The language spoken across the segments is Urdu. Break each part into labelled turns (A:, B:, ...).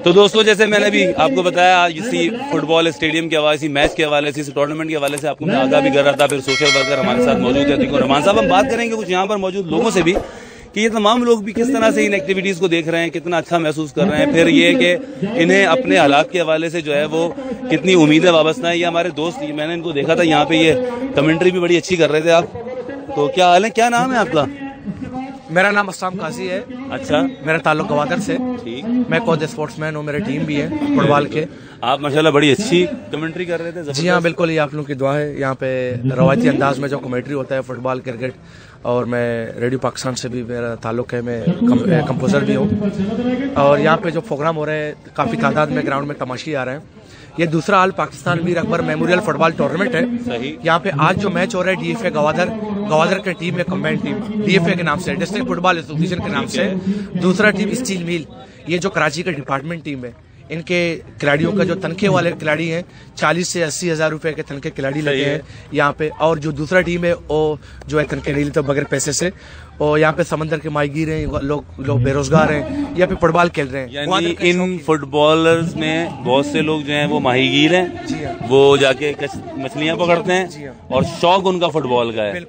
A: تو دوستوں جیسے میں نے بھی آپ کو بتایا اسی فٹ بال اسٹیڈیم کے حوالے سے میچ کے حوالے سے اس ٹورنامنٹ کے حوالے سے آپ کو میں آگاہ بھی کر رہا تھا. پھر سوشل ورکر ہمارے ساتھ موجود ہے. دیکھو رحمان صاحب ہم بات کریں گے کچھ یہاں پر موجود لوگوں سے بھی کہ یہ تمام لوگ بھی کس طرح سے ان ایکٹیویٹیز کو دیکھ رہے ہیں, کتنا اچھا محسوس کر رہے ہیں. پھر یہ کہ انہیں اپنے حالات کے حوالے سے جو ہے وہ کتنی امیدیں وابستہ ہیں. یہ ہمارے دوست میں نے ان کو دیکھا تھا یہاں پہ, یہ کمنٹری بھی بڑی اچھی کر رہے تھے آپ. تو کیا حال ہے, کیا نام ہے آپ کا؟
B: میرا نام اسلام قاضی ہے.
A: اچھا,
B: میرا تعلق گوادر سے.
A: ٹھیک,
B: میں کوچ اسپورٹس مین ہوں, میرے ٹیم بھی ہے فٹ بال کے.
A: آپ ماشاءاللہ بڑی اچھی کمنٹری کر رہے تھے.
B: جی ہاں بالکل, یہ آپ لوگوں کی دعا ہے. یہاں پہ روایتی انداز میں جو کمیٹری ہوتا ہے فٹ بال کرکٹ, اور میں ریڈیو پاکستان سے بھی میرا تعلق ہے, میں کمپوزر بھی ہوں. اور یہاں پہ جو پروگرام ہو رہے ہیں کافی تعداد میں گراؤنڈ میں تماشی آ رہے ہیں. یہ دوسرا حال پاکستان ویر اکبر میموریل فٹ بال ٹورنامنٹ ہے. یہاں پہ آج جو میچ ہو رہا ہے ڈی ایف اے گوادر کی ٹیم ہے, combined team D F A کے نام سے, ڈسٹرکٹ فٹ بال ایسوسیشن کے نام سے. دوسرا ٹیم اسٹیل میل, یہ جو کراچی کا ڈپارٹمنٹ ٹیم ہے. ان کے کھلاڑیوں کا جو تنخواہ والے کھلاڑی ہیں 40 سے 80 ہزار روپے کے تنخواہ کھلاڑی لگے ہیں یہاں پہ. اور جو دوسرا ٹیم ہے وہ جو ہے تنخواہ نہیں لیتے بغیر پیسے سے. اور یہاں پہ سمندر کے ماہی گیر ہیں, لوگ بے روزگار ہیں, یہاں پہ فٹ بال کھیل رہے ہیں.
A: یعنی ان فٹ بالرز میں بہت سے لوگ جو ہیں وہ ماہی گیر ہیں, وہ جا کے مچھلیاں پکڑتے ہیں اور شوق ان کا فٹ بال کا ہے.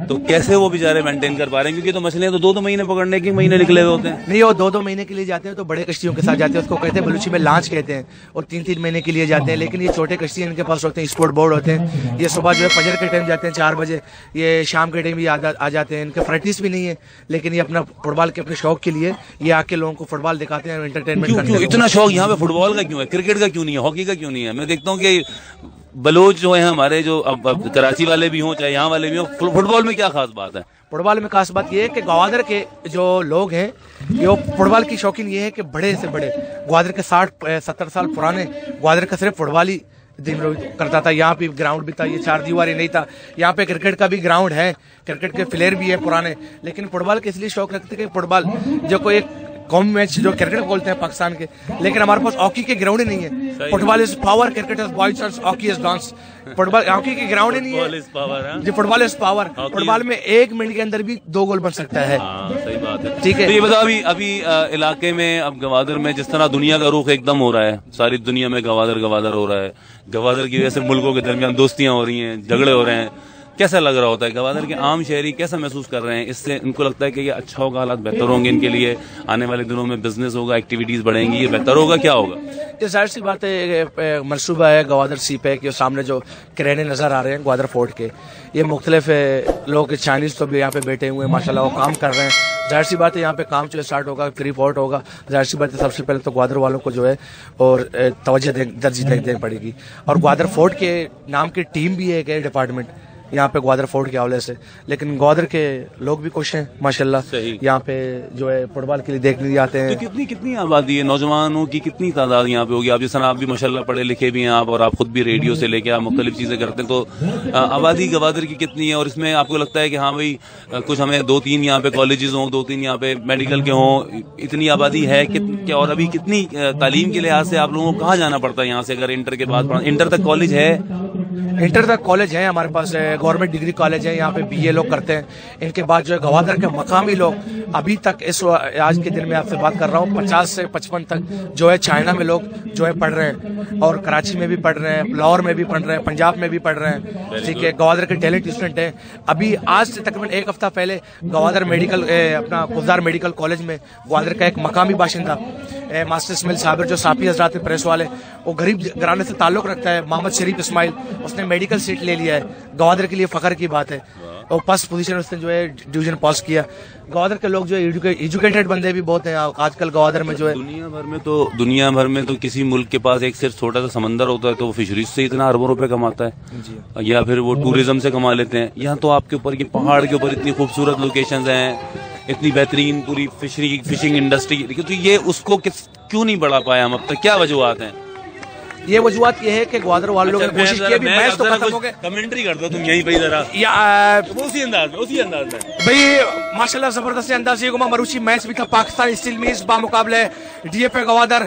A: تو کیسے وہ بیچارے مینٹین کر پا رہے ہیں, کیونکہ تو مچھلیاں تو 2 مہینے پکڑنے کے مہینے نکلے ہوئے ہوتے ہیں.
B: نہیں, وہ 2 مہینے کے لیے جاتے ہیں تو بڑے کشتیوں کے ساتھ جاتے ہیں, اس کو کہتے ہیں بلوچی میں لانچ کہتے ہیں, اور 3 مہینے کے لیے جاتے ہیں. لیکن یہ چھوٹے کشتی ان کے پاس ہوتے ہیں, اسپورٹ بورڈ ہوتے ہیں. یہ صبح جو ہے فجر کے ٹائم جاتے ہیں 4 بجے, یہ شام کے ٹائم بھی آ جاتے ہیں. ان کے پریکٹس بھی نہیں ہے, لیکن یہ اپنا فٹ بال کے اپنے شوق کے لیے یہ آ کے لوگوں کو فٹ بال دکھاتے ہیں, انٹرٹینمنٹ کرتے ہیں.
A: اتنا شوق یہاں پہ فٹ بال کا کیوں ہے, کرکٹ کا کیوں نہیں ہے, ہاکی کا کیوں نہیں ہے؟ میں دیکھتا ہوں کہ بلوچ جو ہیں ہمارے, جو کراچی والے بھی ہوں چاہے یہاں والے بھی ہوں, فٹ بال میں کیا خاص بات ہے؟
B: فٹ بال میں خاص بات یہ ہے کہ گوادر کے جو لوگ ہیں یہ فٹ بال کی شوقین یہ ہے کہ بڑے سے بڑے گوادر کے 60-70 سال پرانے گوادر کا صرف فٹ بال ہی دن کرتا تھا. یہاں پہ گراؤنڈ بھی تھا, یہ 4 دیواری نہیں تھا. یہاں پہ کرکٹ کا بھی گراؤنڈ ہے, کرکٹ کے پلیئر بھی ہے پرانے, لیکن فٹ بال کے اس لیے شوق رکھتے کہ فٹ بال جو کوئی ایک قومی میچ جو کرکٹ بولتے ہیں پاکستان کے, لیکن ہمارے پاس ہاکی کے گراؤنڈ ہی نہیں ہے. Football is power, cricket is boys, hockey is dance. Football hockey کے گراؤنڈ ہی نہیں ہے جی. Football is power. Football میں 1 منٹ کے اندر بھی 2 گول بن سکتا ہے.
A: صحیح بات ہے.
B: ٹھیک ہے,
A: یہ بتا ابھی علاقے میں اب گوادر میں جس طرح دنیا کا رخ ایک دم ہو رہا ہے, ساری دنیا میں گوادر ہو رہا ہے. گوادر کی وجہ سے ملکوں کے درمیان دوستیاں ہو رہی ہیں, جھگڑے ہو رہے ہیں. کیسا لگ رہا ہوتا ہے گوادر کے عام شہری کیسا محسوس کر رہے ہیں؟ اس سے ان کو لگتا ہے کہ یہ اچھا ہوگا, حالات بہتر ہوں گے ان کے لیے, آنے والے دنوں میں بزنس ہوگا, ایکٹیویٹیز بڑھیں گی, یہ بہتر ہوگا, کیا ہوگا؟
B: یہ ظاہر سی بات ہے, منصوبہ ہے گوادر سی پیک. یہ سامنے جو کرینے نظر آ رہے ہیں گوادر فورٹ کے, یہ مختلف لوگ چائنیز تو بھی یہاں پہ بیٹھے ہوئے ہیں ماشاءاللہ, وہ کام کر رہے ہیں. ظاہر سی بات ہے یہاں پہ کام جو اسٹارٹ ہوگا, فری فورٹ ہوگا, ظاہر سی بات ہے سب سے پہلے تو گوادر والوں کو جو ہے اور توجہ درجی دینی پڑے گی. اور گوادر فورٹ کے نام کی ٹیم بھی ہے ایک ڈپارٹمنٹ یہاں پہ گوادر فورٹ کے حوالے سے, لیکن گوادر کے لوگ بھی خوش ہیں ماشاءاللہ. یہاں پہ جو ہے فٹ بال کے لیے دیکھنے آتے ہیں.
A: کتنی آبادی ہے, نوجوانوں کی کتنی تعداد یہاں پہ ہوگی؟ آپ جس طرح آپ بھی ماشاءاللہ پڑھے لکھے بھی ہیں آپ, اور آپ خود بھی ریڈیو سے لے کے آپ مختلف چیزیں کرتے ہیں, تو آبادی گوادر کی کتنی ہے؟ اور اس میں آپ کو لگتا ہے کہ ہاں بھائی کچھ ہمیں 2-3 یہاں پہ کالجز ہوں, 2-3 یہاں پہ میڈیکل کے ہوں, اتنی آبادی ہے کہ؟ اور ابھی کتنی تعلیم کے لحاظ سے آپ لوگوں کو کہاں جانا پڑتا ہے یہاں سے؟ اگر انٹر کے بعد انٹر تک کالج ہے,
B: انٹر تک کالج ہے ہمارے پاس, گورنمنٹ ڈگری کالج ہے, یہاں پہ BA لوگ کرتے ہیں. ان کے بعد جو ہے گوادر کے مقامی لوگ ابھی تک آج کے دن میں آپ سے بات کر رہا ہوں 50 سے 55 تک جو ہے چائنا میں لوگ جو ہے پڑھ رہے ہیں, اور کراچی میں بھی پڑھ رہے ہیں, لاہور میں بھی پڑھ رہے ہیں, پنجاب میں بھی پڑھ رہے ہیں. ٹھیک ہے, گوادر کے ٹیلنٹ اسٹوڈنٹ ہیں. ابھی آج سے تقریباً 1 ہفتہ پہلے گوادر میڈیکل اپنا گلزار میڈیکل کالج میں گوادر کا ایک مقامی باشندہ ماسٹر اسماعیل صابر جو صافی حضرات پریس والے, وہ غریب گھرانے سے تعلق رکھتا ہے, محمد شریف اسماعیل, اس نے میڈیکل سیٹ لے لیا ہے. گوادر کے لیے فخر کی بات ہے, اور فرسٹ پوزیشن اس نے جو ہے ڈویژن پاس کیا. گوادر کے لوگ جو ہے ایجوکیٹڈ بندے بھی بہت ہیں آج کل گوادر میں جو ہے.
A: دنیا بھر میں تو کسی ملک کے پاس ایک صرف چھوٹا سا سمندر ہوتا ہے تو وہ فشریز سے اتنا اربوں روپے کماتا ہے, یا پھر وہ ٹوریزم سے کما لیتے ہیں. یہاں تو آپ کے اوپر یہ پہاڑ کے اوپر اتنی خوبصورت لوکیشنز ہیں, اتنی بہترین پوری فشنگ انڈسٹری, تو یہ اس کو کیوں نہیں بڑھا پایا ہم اب تک؟ کیا وجوہات ہیں؟
B: یہ وجوہات یہ ہے کہ گوادر والوں نے کوشش کی, بھی میچ تو ختم ہو گئے.
A: کمنٹری کر دو تم یہیں پہ ذرا, اسی انداز میں
B: بھائی ماشاءاللہ زبردست انداز. یہ گما مروچی میچ بھی تھا, پاکستان اسٹیل میز بامقابلے ڈی ایف اے گوادر.